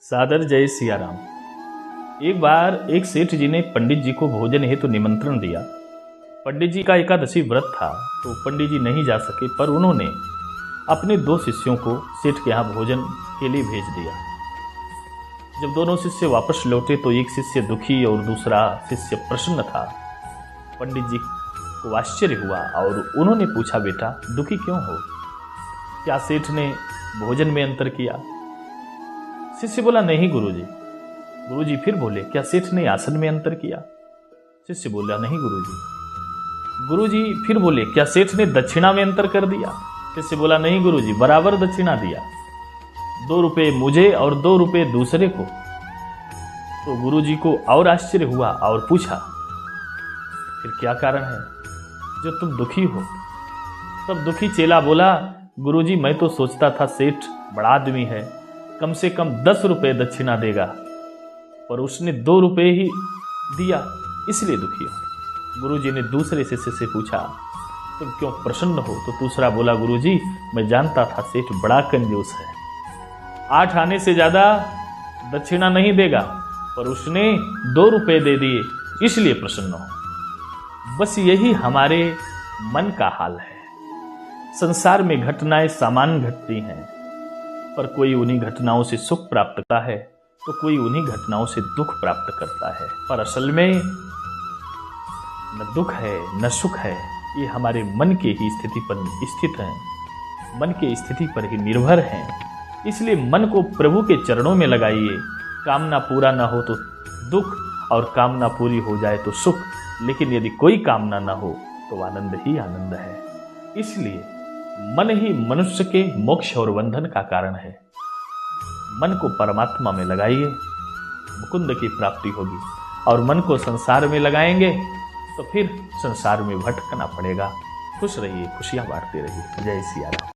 सादर जय सिया राम। एक बार एक सेठ जी ने पंडित जी को भोजन हेतु निमंत्रण दिया। पंडित जी का एकादशी व्रत था तो पंडित जी नहीं जा सके, पर उन्होंने अपने दो शिष्यों को सेठ के यहाँ भोजन के लिए भेज दिया। जब दोनों शिष्य वापस लौटे तो एक शिष्य दुखी और दूसरा शिष्य प्रसन्न था। पंडित जी को आश्चर्य हुआ और उन्होंने पूछा, बेटा दुखी क्यों हो? क्या सेठ ने भोजन में अंतर किया? शिष्य बोला, नहीं गुरुजी। गुरुजी फिर बोले, क्या सेठ ने आसन में अंतर किया? शिष्य बोला, नहीं गुरुजी। गुरुजी फिर बोले, क्या सेठ ने दक्षिणा में अंतर कर दिया? शिष्य बोला, नहीं गुरुजी, बराबर दक्षिणा दिया, 2 रुपए मुझे और 2 रुपए दूसरे को। तो गुरुजी को और आश्चर्य हुआ और पूछा, फिर क्या कारण है जो तुम दुखी हो? तब दुखी चेला बोला, गुरुजी मैं तो सोचता था सेठ बड़ा आदमी है, कम से कम 10 रुपए दक्षिणा देगा, पर उसने 2 रुपए ही दिया, इसलिए दुखी हो। गुरुजी ने दूसरे शिष्य से पूछा, तुम क्यों प्रसन्न हो? तो दूसरा बोला, गुरुजी मैं जानता था सेठ बड़ा कंजूस है, 8 आने से ज्यादा दक्षिणा नहीं देगा, पर उसने 2 रुपए दे दिए, इसलिए प्रसन्न हो। बस यही हमारे मन का हाल है। संसार में घटनाएं सामान्य घटती हैं, पर कोई उन्हीं घटनाओं से सुख प्राप्त करता है तो कोई उन्हीं घटनाओं से दुख प्राप्त करता है। पर असल में न दुख है न सुख है, ये हमारे मन के ही स्थिति पर स्थित है, मन के स्थिति पर ही निर्भर है। इसलिए मन को प्रभु के चरणों में लगाइए। कामना पूरा ना हो तो दुख, और कामना पूरी हो जाए तो सुख, लेकिन यदि कोई कामना ना हो तो आनंद ही आनंद है। इसलिए मन ही मनुष्य के मोक्ष और बंधन का कारण है। मन को परमात्मा में लगाइए, मुकुंद की प्राप्ति होगी। और मन को संसार में लगाएंगे तो फिर संसार में भटकना पड़ेगा। खुश रहिए, खुशियां बांटते रहिए। जय सिया राम।